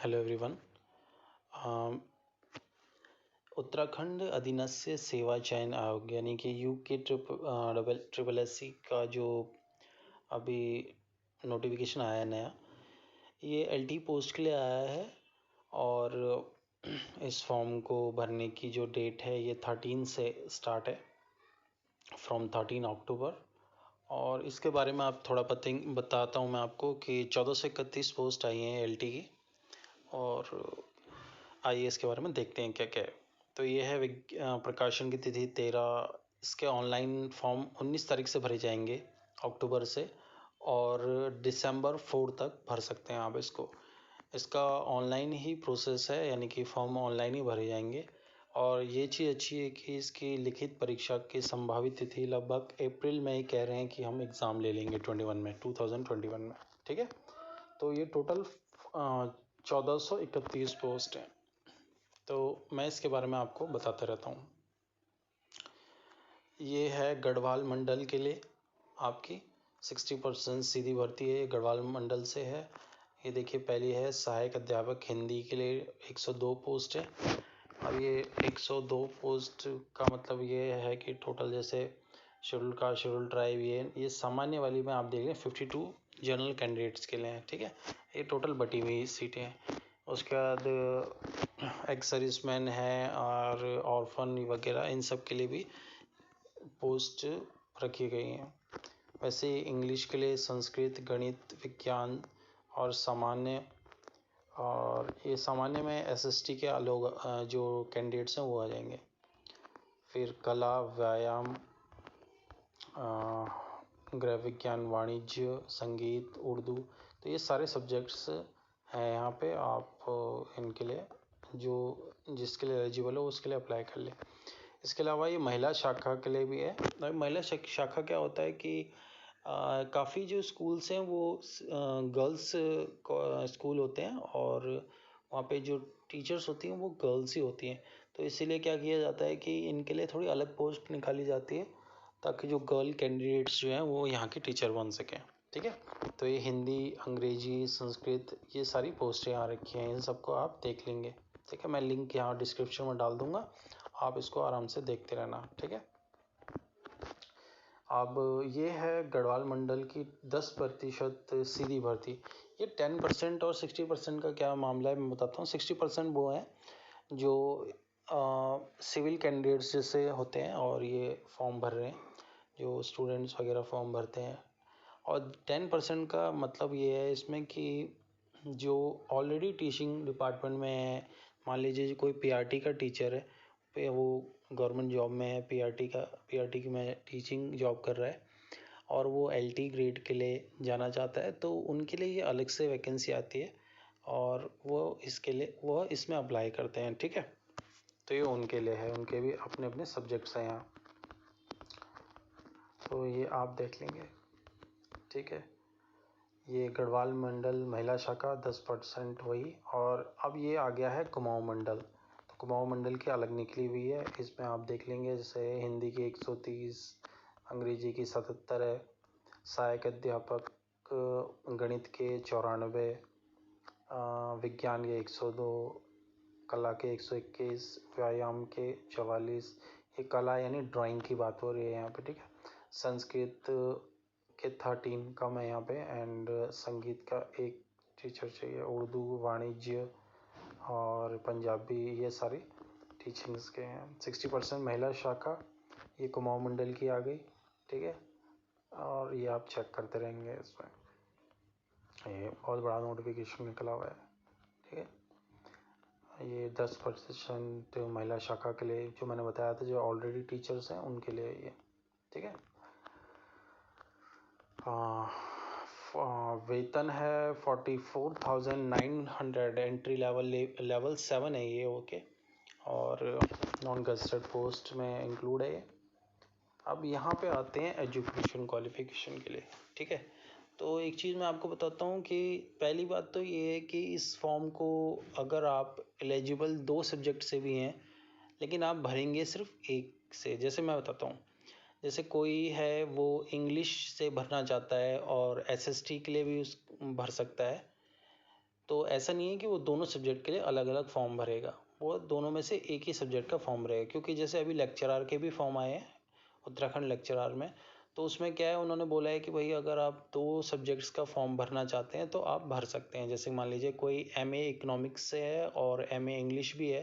Hello everyone. Uttarakhand अधीनस्थ सेवा चयन आयोग यानी कि यूके ट्रिपल एस सी का जो अभी नोटिफिकेशन आया है नया, ये एलटी पोस्ट के लिए आया है। और इस फॉर्म को भरने की जो डेट है ये 13 से स्टार्ट है, फ्रॉम 13 अक्टूबर। और इसके बारे में आप थोड़ा बताता हूँ मैं आपको कि 1431 पोस्ट आई हैं एलटी की। और आइए इसके बारे में देखते हैं क्या क्या है। तो ये है प्रकाशन की तिथि 13। इसके ऑनलाइन फॉर्म 19 तारीख से भरे जाएंगे, अक्टूबर से, और दिसंबर 4 तक भर सकते हैं आप इसको। इसका ऑनलाइन ही प्रोसेस है, यानी कि फॉर्म ऑनलाइन ही भरे जाएंगे। और ये चीज़ अच्छी है कि इसकी लिखित परीक्षा की संभावित तिथि लगभग अप्रैल में ही कह रहे हैं कि हम एग्ज़ाम ले लेंगे 2021 में। ठीक है, तो ये टोटल 1431 पोस्ट हैं। तो मैं इसके बारे में आपको बताता रहता हूँ। ये है गढ़वाल मंडल के लिए आपकी 60% सीधी भर्ती है, ये गढ़वाल मंडल से है। ये देखिए, पहली है सहायक अध्यापक हिंदी के लिए 102 पोस्ट है। अब ये 102 पोस्ट का मतलब ये है कि टोटल जैसे शेड्यूल कास्ट, शेड्यूल ट्राइब, ये सामान्य वाली में आप देख लें 52 जनरल कैंडिडेट्स के लिए हैं। ठीक है, ये टोटल बटी हुई सीटें हैं। उसके बाद एक्स सर्विसमैन है और ऑर्फन वगैरह, इन सब के लिए भी पोस्ट रखी गई हैं। वैसे इंग्लिश के लिए संस्कृत, गणित, विज्ञान और सामान्य, और ये सामान्य में एसएसटी के लोग जो कैंडिडेट्स हैं वो आ जाएंगे। फिर कला, व्यायाम, गृह विज्ञान, वाणिज्य, संगीत, उर्दू, तो ये सारे सब्जेक्ट्स हैं यहाँ पे। आप इनके लिए जो जिसके लिए एलिजिबल हो उसके लिए अप्लाई कर ले। इसके अलावा ये महिला शाखा के लिए भी है। महिला शाखा क्या होता है कि काफ़ी जो स्कूल्स हैं वो गर्ल्स स्कूल होते हैं, और वहाँ पे जो टीचर्स होती हैं वो गर्ल्स ही होती हैं। तो इसीलिए क्या किया जाता है कि इनके लिए थोड़ी अलग पोस्ट निकाली जाती है, ताकि जो गर्ल कैंडिडेट्स जो हैं वो यहाँ के टीचर बन सकें। ठीक है, तो ये हिंदी, अंग्रेजी, संस्कृत, ये सारी पोस्टें यहाँ रखी हैं, इन सबको आप देख लेंगे। ठीक है, मैं लिंक यहाँ डिस्क्रिप्शन में डाल दूँगा, आप इसको आराम से देखते रहना। ठीक है, अब ये है गढ़वाल मंडल की 10% सीधी भर्ती। ये 10% और 60% का क्या मामला है मैं बताता हूँ। 60% वो हैं जो सिविल कैंडिडेट्स जैसे होते हैं और ये फॉर्म भर रहे हैं, जो स्टूडेंट्स वगैरह फॉर्म भरते हैं। और 10% का मतलब ये है इसमें कि जो ऑलरेडी टीचिंग डिपार्टमेंट में है, मान लीजिए कोई पीआरटी का टीचर है, पे वो गवर्नमेंट जॉब में है, पीआरटी की में टीचिंग जॉब कर रहा है, और वो एलटी ग्रेड के लिए जाना चाहता है, तो उनके लिए ये अलग से वैकेंसी आती है और वो इसमें अप्लाई करते हैं। ठीक है, तो ये उनके लिए है, उनके भी अपने अपने सब्जेक्ट्स हैं यहाँ, तो ये आप देख लेंगे। ठीक है, ये गढ़वाल मंडल महिला शाखा 10% वही। और अब ये आ गया है कुमाऊं मंडल। तो कुमाऊं मंडल की अलग निकली हुई है, इसमें आप देख लेंगे जैसे हिंदी की 130, अंग्रेजी की 77 है, सहायक अध्यापक गणित के 94, विज्ञान के 102, कला के 121, व्यायाम के 44। ये कला यानी ड्राइंग की बात हो रही है यहाँ पे। ठीक है, संस्कृत के 13 कम है यहाँ पे, एंड संगीत का एक टीचर चाहिए। उर्दू, वाणिज्य और पंजाबी, ये सारी टीचिंग्स के हैं। 60% महिला शाखा, ये कुमाऊं मंडल की आ गई। ठीक है, और ये आप चेक करते रहेंगे इसमें, ये बहुत बड़ा नोटिफिकेशन निकला हुआ है। ठीक है, ये 10% महिला शाखा के लिए जो मैंने बताया था, जो ऑलरेडी टीचर्स हैं उनके लिए ये। ठीक है, वेतन है 44,900, एंट्री लेवल 7 है ये। ओके, और नॉन गजेटेड पोस्ट में इंक्लूड है ये। अब यहाँ पे आते हैं एजुकेशन क्वालिफिकेशन के लिए। ठीक है, तो एक चीज़ मैं आपको बताता हूँ कि पहली बात तो ये है कि इस फॉर्म को अगर आप एलिजिबल 2 सब्जेक्ट से भी हैं, लेकिन आप भरेंगे सिर्फ एक से। जैसे मैं बताता हूँ, जैसे कोई है वो इंग्लिश से भरना चाहता है और एसएसटी के लिए भी उस भर सकता है, तो ऐसा नहीं है कि वो दोनों सब्जेक्ट के लिए अलग अलग फॉर्म भरेगा, वो दोनों में से एक ही सब्जेक्ट का फॉर्म रहेगा। क्योंकि जैसे अभी लेक्चरार के भी फॉर्म आए हैं उत्तराखंड लेक्चरार में, तो उसमें क्या है, उन्होंने बोला है कि भाई अगर आप 2 सब्जेक्ट्स का फॉर्म भरना चाहते हैं तो आप भर सकते हैं। जैसे मान लीजिए कोई MA इकोनॉमिक्स से है और MA इंग्लिश भी है,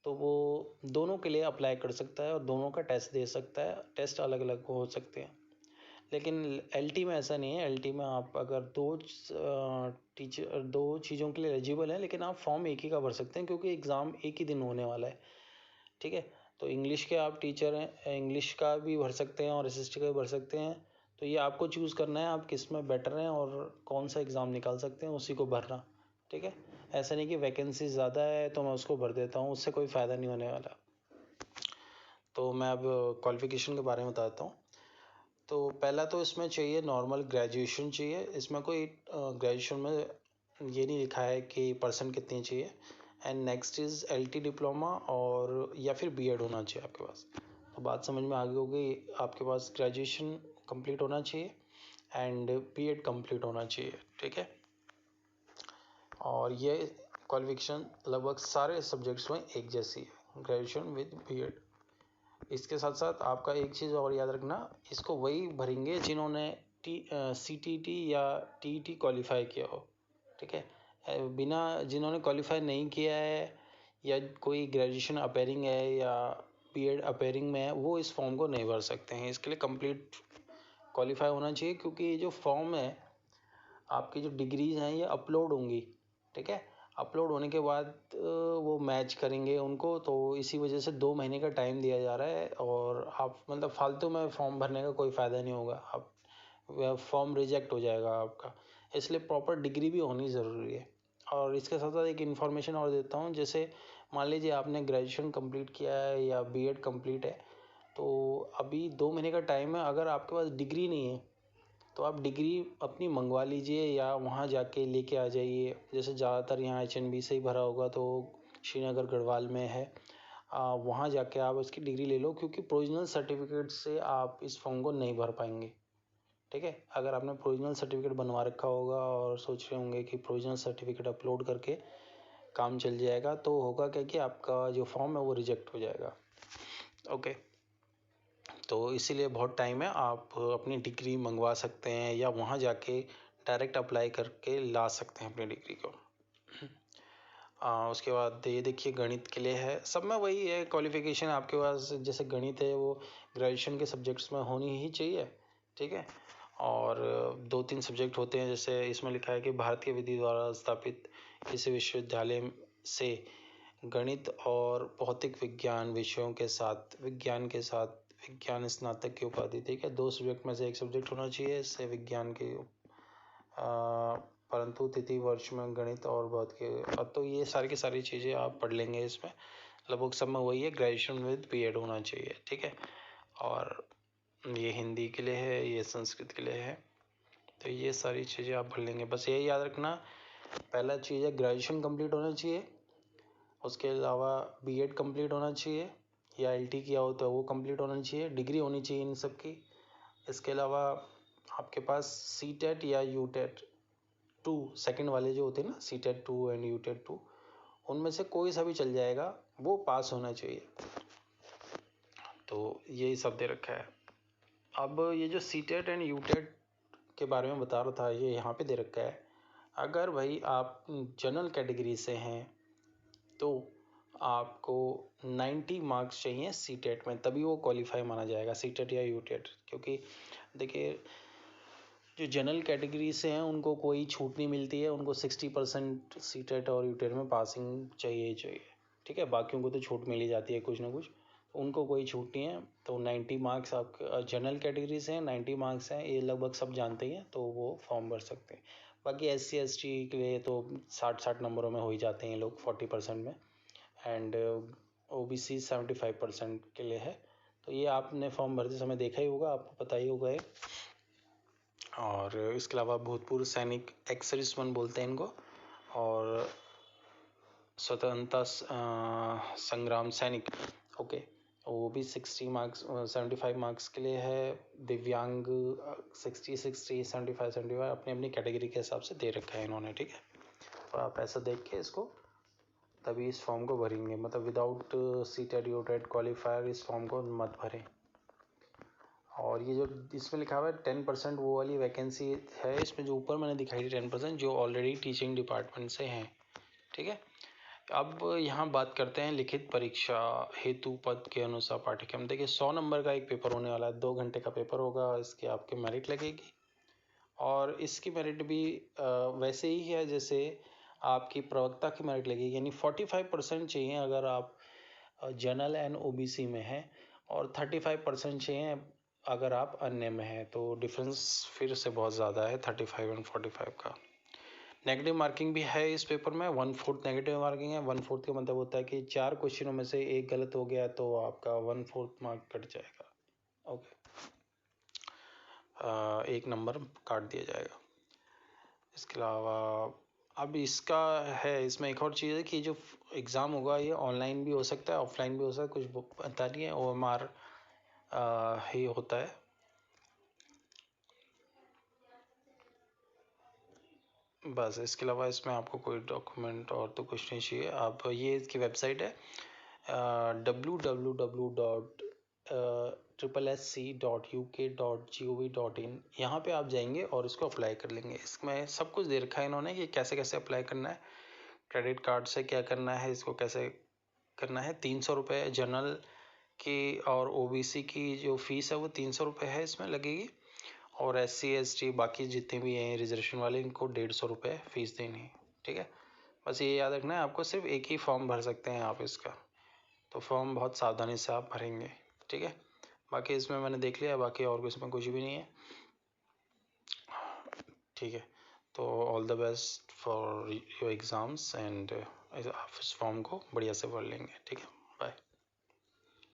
तो वो दोनों के लिए अप्लाई कर सकता है और दोनों का टेस्ट दे सकता है। टेस्ट अलग अलग हो सकते हैं, लेकिन LT में ऐसा नहीं है। LT में आप अगर दो चीज़ों के लिए एलिजिबल हैं, लेकिन आप फॉर्म एक ही का भर सकते हैं क्योंकि एग्ज़ाम एक ही दिन होने वाला है। ठीक है, तो इंग्लिश के आप टीचर हैं, इंग्लिश का भी भर सकते हैं और SST का भी भर सकते हैं। तो ये आपको चूज़ करना है आप किस में बेटर हैं और कौन सा एग्ज़ाम निकाल सकते हैं, उसी को भरना। ठीक है, ऐसा नहीं कि वैकेंसी ज़्यादा है तो मैं उसको भर देता हूँ, उससे कोई फ़ायदा नहीं होने वाला। तो मैं अब क्वालिफ़िकेशन के बारे में बताता हूँ। तो पहला तो इसमें चाहिए नॉर्मल ग्रेजुएशन चाहिए। इसमें कोई ग्रेजुएशन में ये नहीं लिखा है कि परसेंट कितनी चाहिए। And next is LT diploma और या फिर B.Ed होना चाहिए आपके पास। तो बात समझ में आ गई होगी, आपके पास ग्रेजुएशन कंप्लीट होना चाहिए एंड B.Ed कंप्लीट होना चाहिए। ठीक है, और ये क्वालिफिकेशन लगभग सारे सब्जेक्ट्स में एक जैसी है, ग्रेजुएशन विद B.Ed। इसके साथ साथ आपका एक चीज़ और याद रखना, इसको वही भरेंगे जिन्होंने CTT या TET क्वालिफाई किया हो। ठीक है, बिना जिन्होंने क्वालिफाई नहीं किया है या कोई ग्रेजुएशन अपेयरिंग है या B.Ed अपेयरिंग में है, वो इस फॉर्म को नहीं भर सकते हैं। इसके लिए कंप्लीट क्वालिफाई होना चाहिए, क्योंकि ये जो फॉर्म है आपकी जो डिग्रीज हैं ये अपलोड होंगी। ठीक है, अपलोड होने के बाद वो मैच करेंगे उनको, तो इसी वजह से 2 महीने का टाइम दिया जा रहा है। और आप मतलब फालतू में फॉर्म भरने का कोई फ़ायदा नहीं होगा, आप फॉर्म रिजेक्ट हो जाएगा आपका। इसलिए प्रॉपर डिग्री भी होनी ज़रूरी है। और इसके साथ साथ एक इन्फॉर्मेशन और देता हूँ, जैसे मान लीजिए आपने ग्रेजुएशन कंप्लीट किया है या B.Ed कंप्लीट है, तो अभी 2 महीने का टाइम है। अगर आपके पास डिग्री नहीं है तो आप डिग्री अपनी मंगवा लीजिए या वहाँ जाके लेके आ जाइए। जैसे ज़्यादातर यहाँ HNB से ही भरा होगा, तो श्रीनगर गढ़वाल में है, वहाँ जाके आप उसकी डिग्री ले लो, क्योंकि प्रोविजनल सर्टिफिकेट से आप इस फॉर्म को नहीं भर पाएंगे। ठीक है, अगर आपने प्रोविजनल सर्टिफिकेट बनवा रखा होगा और सोच रहे होंगे कि प्रोविजनल सर्टिफिकेट अपलोड करके काम चल जाएगा, तो होगा क्या कि आपका जो फॉर्म है वो रिजेक्ट हो जाएगा। ओके, तो इसीलिए बहुत टाइम है, आप अपनी डिग्री मंगवा सकते हैं या वहाँ जाके डायरेक्ट अप्लाई करके ला सकते हैं अपनी डिग्री को। उसके बाद ये देखिए गणित के लिए है, सब में वही है क्वालिफिकेशन आपके पास। जैसे गणित है वो ग्रेजुएशन के सब्जेक्ट्स में होनी ही चाहिए। ठीक है, और 2-3 सब्जेक्ट होते हैं, जैसे इसमें लिखा है कि भारतीय विधि द्वारा स्थापित किसी विश्वविद्यालय से गणित और भौतिक विज्ञान विषयों के साथ विज्ञान स्नातक की उपाधि। ठीक है, 2 सब्जेक्ट में से एक सब्जेक्ट होना चाहिए इससे विज्ञान के, परंतु तृतीय वर्ष में गणित और भौतिक। तो ये सारी की सारी चीज़ें आप पढ़ लेंगे, इसमें लगभग सब में वही है, ग्रेजुएशन विद B.Ed होना चाहिए। ठीक है, और ये हिंदी के लिए है, ये संस्कृत के लिए है, तो ये सारी चीज़ें आप भर लेंगे। बस यही याद रखना, पहला चीज़ है ग्रेजुएशन कंप्लीट होना चाहिए, उसके अलावा B.Ed कंप्लीट होना चाहिए या LT किया हो तो वो कंप्लीट होना चाहिए, डिग्री होनी चाहिए इन सब की। इसके अलावा आपके पास CTET या UTET 2 सेकंड वाले जो होते हैं ना, CTET 2 एंड UTET 2, उनमें से कोई सा भी चल जाएगा, वो पास होना चाहिए। तो यही सब दे रखा है। अब ये जो CTET एंड UTET के बारे में बता रहा था, ये यहाँ पे दे रखा है। अगर भाई आप जनरल कैटेगरी से हैं तो आपको 90 मार्क्स चाहिए CTET में, तभी वो क्वालिफाई माना जाएगा, CTET या UTET। क्योंकि देखिए जो जनरल कैटेगरी से हैं उनको कोई छूट नहीं मिलती है, उनको 60% CTET और UTET में पासिंग चाहिए ही चाहिए। ठीक है, बाकियों को तो छूट मिल ही जाती है कुछ ना कुछ, उनको कोई छूट नहीं है। तो 90 मार्क्स आप जनरल कैटेगरी से हैं, 90 मार्क्स हैं, ये लगभग सब जानते हैं, तो वो फॉर्म भर सकते हैं। बाकी SC ST के लिए तो 60 नंबरों में हो ही जाते हैं लोग, 40% में। एंड OBC 75% के लिए है। तो ये आपने फॉर्म भरते समय देखा ही होगा, आपको पता ही होगा ये। और इसके अलावा भूतपूर्व सैनिक एक्स सर्विसमैन बोलते हैं इनको, और स्वतंत्रता संग्राम सैनिक। ओके, वो भी 60 मार्क्स 75 मार्क्स के लिए है। दिव्यांग 60 75 अपनी अपनी कैटेगरी के हिसाब से दे रखा है इन्होंने। ठीक है, दफ़ा आप ऐसा देख के इसको तभी इस फॉर्म को भरेंगे, मतलब विदाउट सीटेट यूटेट क्वालिफायर इस फॉर्म को मत भरें। और ये जो इसमें लिखा हुआ है 10% वो वाली वैकेंसी है, इसमें जो ऊपर मैंने दिखाई 10% जो ऑलरेडी टीचिंग डिपार्टमेंट से हैं, ठीक है। अब यहाँ बात करते हैं लिखित परीक्षा हेतु पद के अनुसार पाठ्यक्रम। देखिए 100 नंबर का एक पेपर होने वाला है, 2 घंटे का पेपर होगा, इसके आपके मेरिट लगेगी। और इसकी मेरिट भी वैसे ही है जैसे आपकी प्रवक्ता की मेरिट लगेगी, यानी 45% चाहिए अगर आप जनरल एंड ओबीसी में हैं, और 35% चाहिए अगर आप अन्य में हैं। तो डिफरेंस फिर से बहुत ज़्यादा है 35 एंड 45 का। नेगेटिव मार्किंग भी है इस पेपर में, 1/4 नेगेटिव मार्किंग है। 1/4 का मतलब होता है कि 4 क्वेश्चनों में से एक गलत हो गया तो आपका 1/4 मार्क कट जाएगा, ओके, 1 नंबर काट दिया जाएगा। इसके अलावा अब इसका है, इसमें एक और चीज़ है कि जो एग्ज़ाम होगा ये ऑनलाइन भी हो सकता है, ऑफलाइन भी हो सकता है, कुछ पता नहीं है, OMR ही होता है। बस इसके अलावा इसमें आपको कोई डॉक्यूमेंट और तो कुछ नहीं चाहिए। आप ये इसकी वेबसाइट है www.sssc.uk.gov.in, यहाँ पे आप जाएंगे और इसको अप्लाई कर लेंगे। इसमें सब कुछ दे रखा है इन्होंने कि कैसे कैसे अप्लाई करना है, क्रेडिट कार्ड से क्या करना है, इसको कैसे करना है। 300 रुपये जनरल की और OBC की जो फीस है वो 300 रुपये है इसमें लगेगी, और SC ST बाकी जितने भी हैं रिजर्वेशन वाले इनको 150 रुपये फीस देनी है, ठीक है। बस ये याद रखना है आपको, सिर्फ एक ही फॉर्म भर सकते हैं आप इसका, तो फॉर्म बहुत सावधानी से आप भरेंगे, ठीक है। बाकी इसमें मैंने देख लिया, बाकी और इसमें कुछ भी नहीं है, ठीक है। तो all the best for your exams and आप इस फॉर्म को बढ़िया से भर लेंगे, ठीक है। बाय।